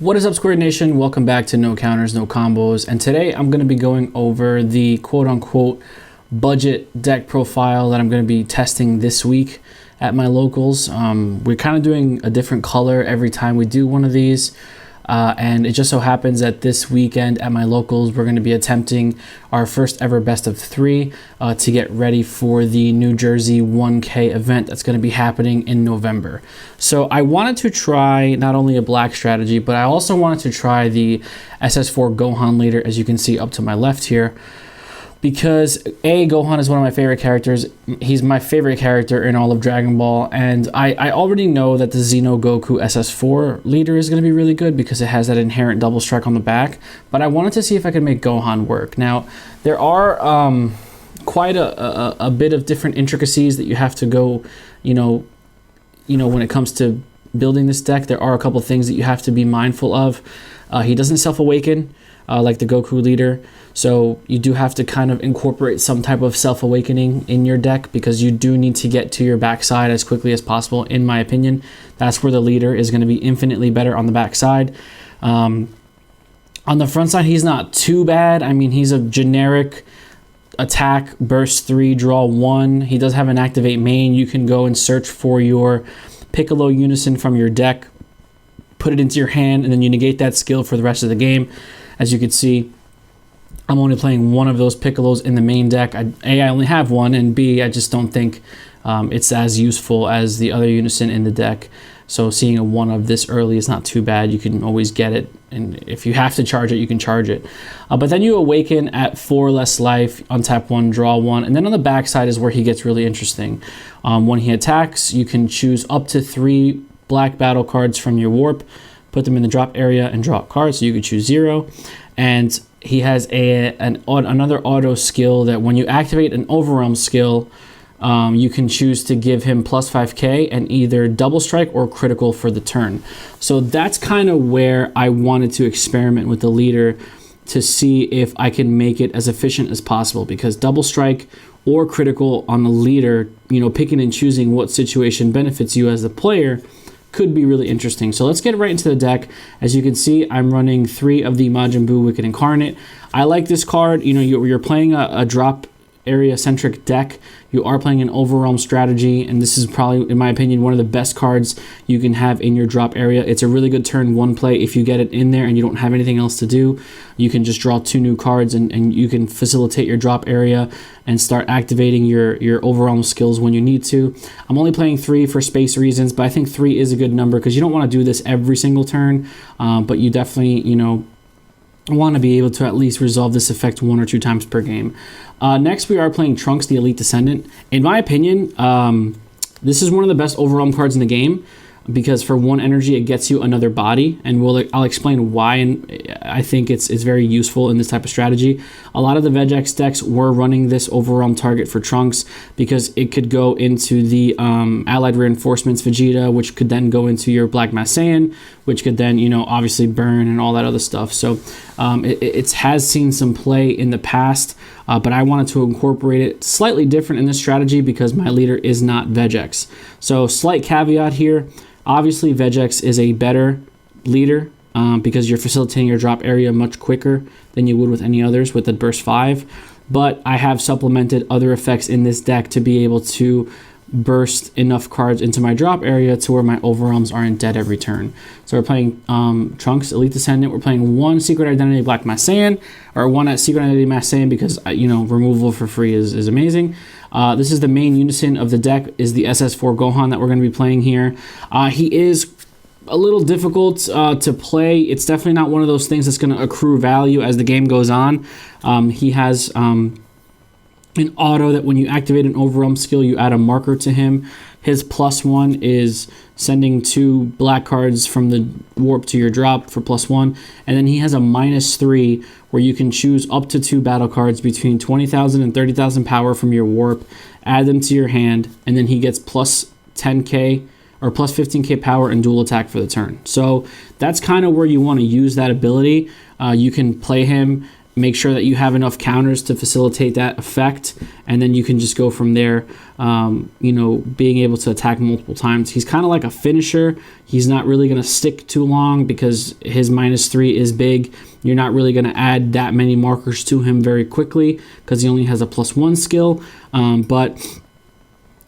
What is up, Squared Nation? Welcome back to No Counters, No Combos, and today I'm going to be going over the quote-unquote budget deck profile that I'm going to be testing this week at my locals. We're kind of doing a different color every time we do one of these, and it just so happens that this weekend at my locals we're going to be attempting our first ever best of three to get ready for the New Jersey 1K event that's going to be happening in November. So I wanted to try not only a black strategy, but I also wanted to try the SS4 Gohan leader, as you can see up to my left here, because Gohan is one of my favorite characters. He's my favorite character in all of Dragon Ball, and I already know that the Xeno Goku SS4 leader is going to be really good because it has that inherent double strike on the back, but I wanted to see if I could make Gohan work. Now, there are quite a bit of different intricacies that you have to go, when it comes to building this deck. There are a couple things that you have to be mindful of. He doesn't self-awaken like the Goku leader, so you do have to kind of incorporate some type of self-awakening in your deck because you do need to get to your backside as quickly as possible, in my opinion. That's where the leader is going to be infinitely better, on the backside. On the front side, he's not too bad. I mean, he's a generic attack, burst 3, draw 1. He does have an activate main. You can go and search for your Piccolo Unison from your deck, put it into your hand, and then you negate that skill for the rest of the game. As you can see, I'm only playing one of those Piccolos in the main deck. I only have one, and B, I just don't think it's as useful as the other Unison in the deck. So seeing a one of this early is not too bad. You can always get it, and if you have to charge it, you can charge it. But then you awaken at 4 less life, untap 1, draw 1, and then on the backside is where he gets really interesting. When he attacks, you can choose up to 3 black battle cards from your warp, put them in the drop area, and draw cards, so you could choose 0. And he has another auto skill that when you activate an overwhelm skill, you can choose to give him plus 5k and either double strike or critical for the turn. So that's kind of where I wanted to experiment with the leader to see if I can make it as efficient as possible, because double strike or critical on the leader, picking and choosing what situation benefits you as a player, could be really interesting. So let's get right into the deck. As you can see, I'm running 3 of the Majin Buu Wicked Incarnate. I like this card. You're playing a drop area centric deck. You are playing an overwhelm strategy, and this is probably, in my opinion, one of the best cards you can have in your drop area. It's a really good turn 1 play. If you get it in there and you don't have anything else to do, you can just draw 2 new cards and you can facilitate your drop area and start activating your overwhelm skills when you need to. I'm only playing 3 for space reasons, but I think 3 is a good number because you don't want to do this every single turn, but you definitely, want to be able to at least resolve this effect 1 or 2 times per game. Next, we are playing Trunks, the Elite Descendant. In my opinion, this is one of the best overwhelm cards in the game because for 1 energy, it gets you another body, and I'll explain why, and I think it's very useful in this type of strategy. A lot of the Vegex decks were running this overwhelm target for Trunks because it could go into the Allied Reinforcements Vegeta, which could then go into your Black Mass Saiyan, which could then, obviously burn and all that other stuff. So it has seen some play in the past, but I wanted to incorporate it slightly different in this strategy because my leader is not Vegex. So slight caveat here. Obviously, Vegex is a better leader because you're facilitating your drop area much quicker than you would with any others with the Burst 5. But I have supplemented other effects in this deck to be able to burst enough cards into my drop area to where my overwhelms aren't dead every turn. So we're playing Trunks, Elite Descendant. We're playing 1 Secret Identity Black Mass Saiyan, or 1 at Secret Identity Mass Saiyan because, removal for free is amazing. This is the main unison of the deck, is the SS4 Gohan that we're going to be playing here. He is a little difficult to play. It's definitely not one of those things that's going to accrue value as the game goes on. He has an auto that when you activate an overwhelm skill, you add a marker to him. His +1 is sending 2 black cards from the warp to your drop for +1, and then he has a -3 where you can choose up to 2 battle cards between 20,000 and 30,000 power from your warp, add them to your hand, and then he gets +10k or +15k power and dual attack for the turn. So that's kind of where you want to use that ability. You can play him make sure that you have enough counters to facilitate that effect, and then you can just go from there. Being able to attack multiple times. He's kind of like a finisher. He's not really going to stick too long because his -3 is big. You're not really going to add that many markers to him very quickly because he only has a +1 skill, but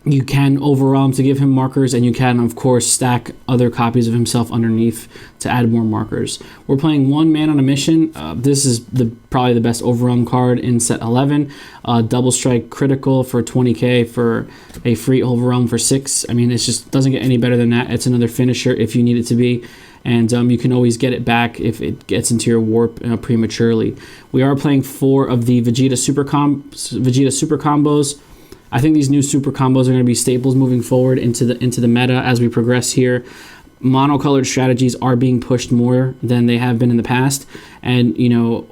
you can overwhelm to give him markers, and you can, of course, stack other copies of himself underneath to add more markers. We're playing 1 man on a mission. This is probably the best overwhelm card in set 11. Double strike critical for 20k for a free overwhelm for 6. I mean, it just doesn't get any better than that. It's another finisher if you need it to be. And you can always get it back if it gets into your warp prematurely. We are playing 4 of the Vegeta super combos. I think these new super combos are going to be staples moving forward into the meta as we progress here. Monocolored strategies are being pushed more than they have been in the past, and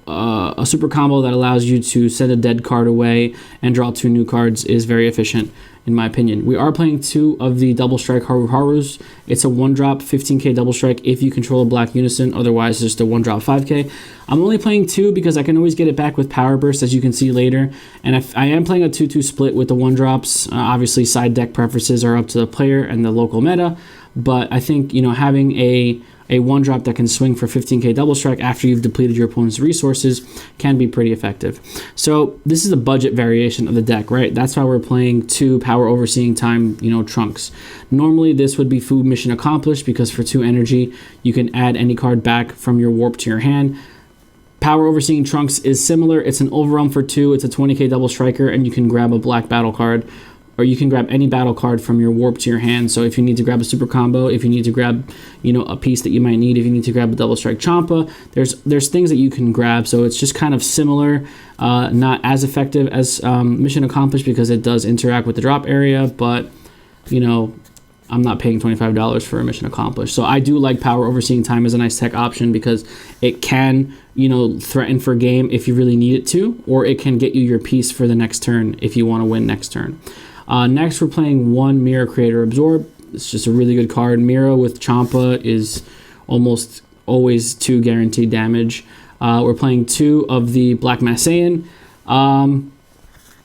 a super combo that allows you to send a dead card away and draw 2 new cards is very efficient in my opinion. We are playing 2 of the double strike Harus. It's a 1-drop 15k double strike if you control a black unison, otherwise it's just a 1-drop 5k. I'm only playing 2 because I can always get it back with power burst, as you can see later, and if I am playing a 2-2 split with the 1-drops. Obviously side deck preferences are up to the player and the local meta, but I think having a 1-drop that can swing for 15k double strike after you've depleted your opponent's resources can be pretty effective. So this is a budget variation of the deck, right? That's why we're playing 2 power overseeing time, trunks. Normally this would be food mission accomplished because for 2 energy you can add any card back from your warp to your hand. Power overseeing trunks is similar. It's an overwhelm for 2. It's a 20k double striker, and you can grab a black battle card, or you can grab any battle card from your warp to your hand. So if you need to grab a super combo, if you need to grab, a piece that you might need, if you need to grab a double strike Champa, there's things that you can grab. So it's just kind of similar, not as effective as Mission Accomplished because it does interact with the drop area, but I'm not paying $25 for a Mission Accomplished. So I do like Power Overseeing Time as a nice tech option because it can, threaten for game if you really need it to, or it can get you your piece for the next turn if you want to win next turn. Next, we're playing 1 Mirror Creator Absorb. It's just a really good card. Mirror with Champa is almost always 2 guaranteed damage. We're playing 2 of the Black Massaian.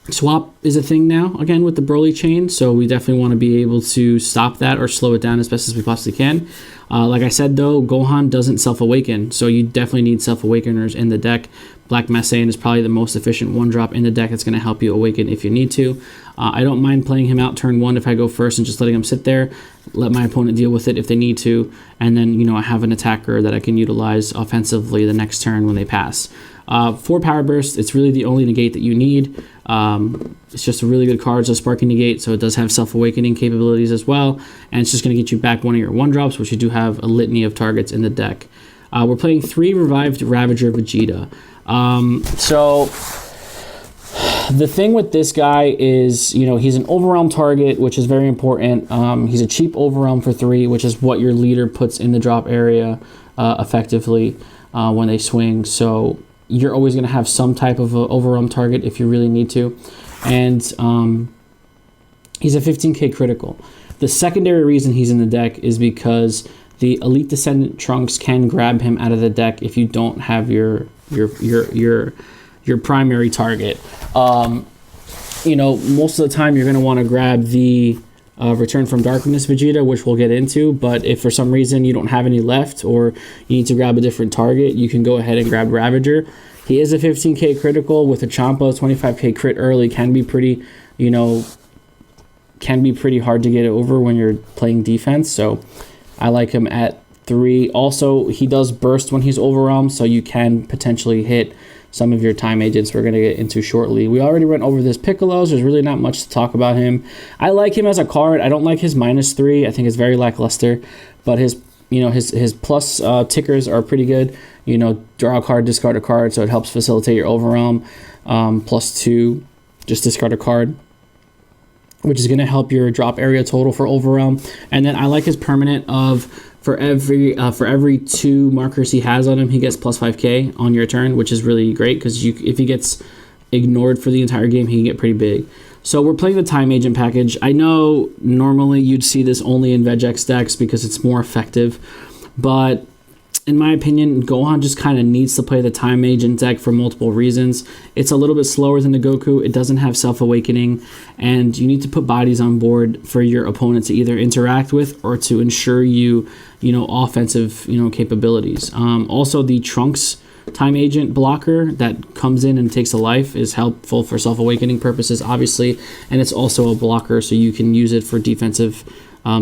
Swap is a thing now, again, with the Broly chain, so we definitely want to be able to stop that or slow it down as best as we possibly can. Like I said, though, Gohan doesn't self-awaken, so you definitely need self-awakeners in the deck. Black Massaian is probably the most efficient 1-drop in the deck that's going to help you awaken if you need to. I don't mind playing him out turn 1 if I go first and just letting him sit there, let my opponent deal with it if they need to, and then, I have an attacker that I can utilize offensively the next turn when they pass. 4 Power Burst, it's really the only negate that you need. It's just a really good card. It's a Sparking Negate, so it does have self-awakening capabilities as well, and it's just going to get you back 1 of your 1-drops, which you do have a litany of targets in the deck. We're playing 3 Revived Ravager Vegeta. So the thing with this guy is, he's an overwhelm target, which is very important. He's a cheap overwhelm for 3, which is what your leader puts in the drop area effectively when they swing. So you're always going to have some type of overwhelm target if you really need to. And he's a 15k critical. The secondary reason he's in the deck is because the Elite Descendant Trunks can grab him out of the deck if you don't have your primary target. Most of the time you're going to want to grab the Return from Darkness Vegeta, which we'll get into, but if for some reason you don't have any left or you need to grab a different target, you can go ahead and grab Ravager. He is a 15k critical with a Champa. 25k crit early can be pretty, hard to get over when you're playing defense, so I like him at 3. Also, he does burst when he's overwhelmed, so you can potentially hit some of your time agents we're going to get into shortly. We already went over this Piccolo's. There's really not much to talk about him. I like him as a card. I don't like his -3. I think it's very lackluster, but his plus tickers are pretty good. Draw a card, discard a card, so it helps facilitate your overwhelm. +2, just discard a card, which is going to help your drop area total for overwhelm. And then I like his permanent of for every 2 markers he has on him, he gets +5k on your turn, which is really great because if he gets ignored for the entire game, he can get pretty big. So we're playing the Time Agent package. I know normally you'd see this only in Vegex decks because it's more effective, but in my opinion, Gohan just kind of needs to play the Time Agent deck for multiple reasons. It's a little bit slower than the Goku. It doesn't have Self-Awakening, and you need to put bodies on board for your opponent to either interact with or to ensure you offensive, capabilities. Also, the Trunks Time Agent blocker that comes in and takes a life is helpful for Self-Awakening purposes, obviously, and it's also a blocker, so you can use it for defensive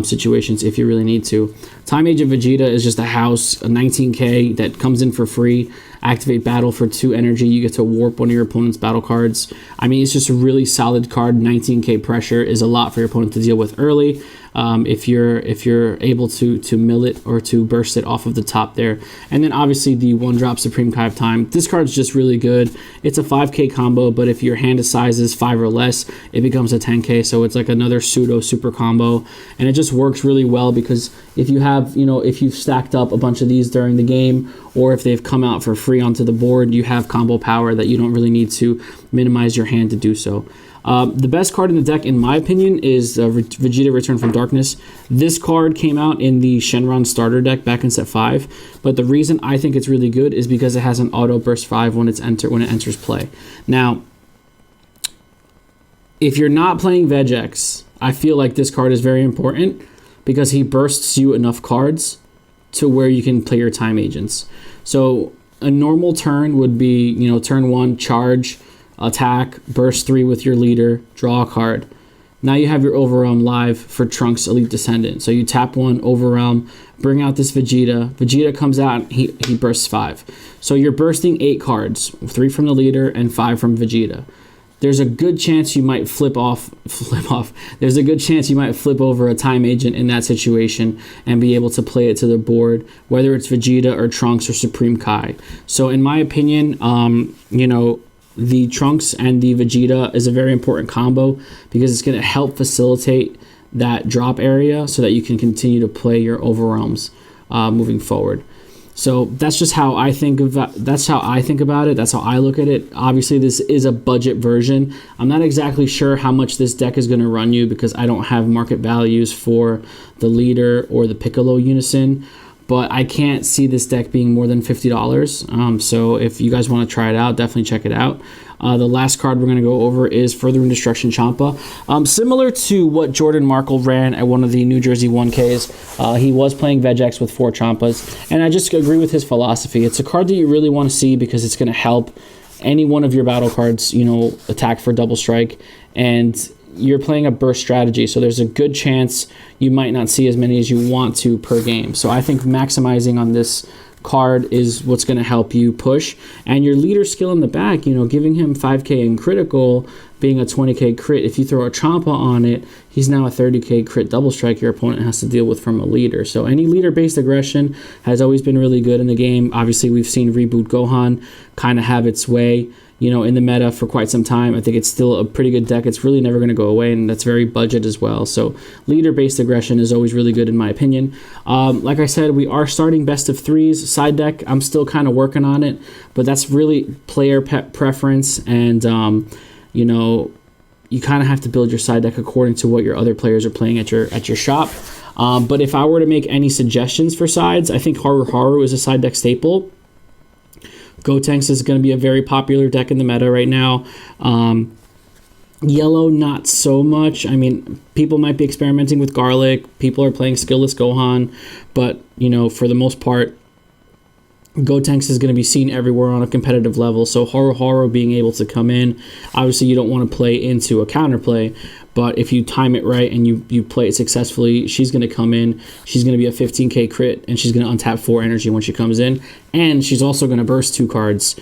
situations if you really need to. Time Agent Vegeta is just a house, a 19k that comes in for free. Activate battle for 2 energy. You get to warp one of your opponent's battle cards. I mean, it's just a really solid card. 19k pressure is a lot for your opponent to deal with early. If you're able to mill it or to burst it off of the top there. And then obviously the 1-drop Supreme Kai of Time. This card's just really good. It's a 5k combo, but if your hand size is 5 or less, it becomes a 10k. So it's like another pseudo super combo, and it just works really well because if you have, if you've stacked up a bunch of these during the game, or if they've come out for free onto the board, you have combo power that you don't really need to minimize your hand to do so. The best card in the deck, in my opinion, is Vegeta Return from Darkness. This card came out in the Shenron starter deck back in set 5, but the reason I think it's really good is because it has an auto burst 5 when it enters play. Now, if you're not playing Vegex, I feel like this card is very important because he bursts you enough cards to where you can play your Time Agents. So a normal turn would be, turn 1, charge, attack, burst 3 with your leader, draw a card. Now you have your Overwhelm live for Trunks Elite Descendant. So you tap 1, Overwhelm, bring out this Vegeta. Vegeta comes out, he bursts 5. So you're bursting 8 cards, 3 from the leader and 5 from Vegeta. There's a good chance you might flip off. There's a good chance you might flip over a Time Agent in that situation and be able to play it to the board, whether it's Vegeta or Trunks or Supreme Kai. So in my opinion, the Trunks and the Vegeta is a very important combo because it's going to help facilitate that drop area so that you can continue to play your Overwhelms moving forward. So that's just how I think about it. That's how I look at it. Obviously, this is a budget version. I'm not exactly sure how much this deck is going to run you because I don't have market values for the leader or the Piccolo Unison. But I can't see this deck being more than $50. So if you guys want to try it out, definitely check it out. The last card we're going to go over is Furthering Destruction Champa. Similar to what Jordan Markle ran at one of the New Jersey 1Ks, he was playing Vegex with 4 Champas, and I just agree with his philosophy. It's a card that you really want to see because it's going to help any one of your battle cards, attack for double strike, and you're playing a burst strategy, so there's a good chance you might not see as many as you want to per game. So I think maximizing on this card is what's going to help you push. And your leader skill in the back, giving him 5k in critical, being a 20k crit, if you throw a Champa on it, he's now a 30k crit double strike your opponent has to deal with from a leader. So any leader-based aggression has always been really good in the game. Obviously, we've seen Reboot Gohan kind of have its way in the meta for quite some time. I think it's still a pretty good deck. It's really never going to go away, and that's very budget as well. So leader-based aggression is always really good in my opinion. Like I said, we are starting best of 3s side deck. I'm still kind of working on it, but that's really player preference, and you kind of have to build your side deck according to what your other players are playing at your shop. But if I were to make any suggestions for sides, I think Haru Haru is a side deck staple. Gotenks is going to be a very popular deck in the meta right now. Yellow, not so much. I mean, people might be experimenting with Garlic. People are playing Skillless Gohan. But, for the most part, Gotenks is going to be seen everywhere on a competitive level. So Haru Haru being able to come in, obviously you don't want to play into a counterplay, but if you time it right and you play it successfully, she's going to come in, she's going to be a 15k crit, and she's going to untap 4 energy when she comes in, and she's also going to burst 2 cards.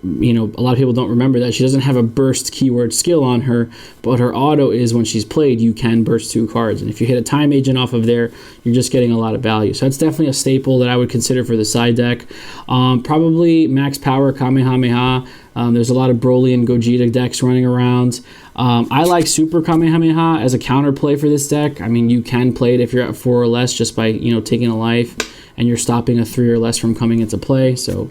A lot of people don't remember that she doesn't have a burst keyword skill on her, but her auto is when she's played, you can burst 2 cards. And if you hit a Time Agent off of there, you're just getting a lot of value. So that's definitely a staple that I would consider for the side deck. Probably Max Power Kamehameha. There's a lot of Broly and Gogeta decks running around. I like Super Kamehameha as a counterplay for this deck. I mean, you can play it if you're at 4 or less just by, taking a life, and you're stopping a 3 or less from coming into play. So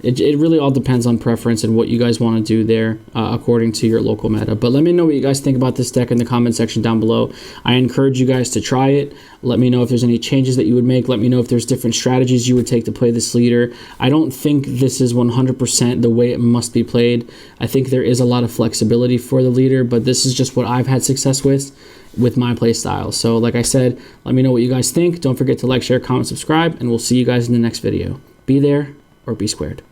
it really all depends on preference and what you guys want to do there according to your local meta. But let me know what you guys think about this deck in the comment section down below. I encourage you guys to try it. Let me know if there's any changes that you would make. Let me know if there's different strategies you would take to play this leader. I don't think this is 100% the way it must be played. I think there is a lot of flexibility for the leader, but this is just what I've had success with my play style. So like I said, let me know what you guys think. Don't forget to like, share, comment, subscribe, and we'll see you guys in the next video. Be there or be squared.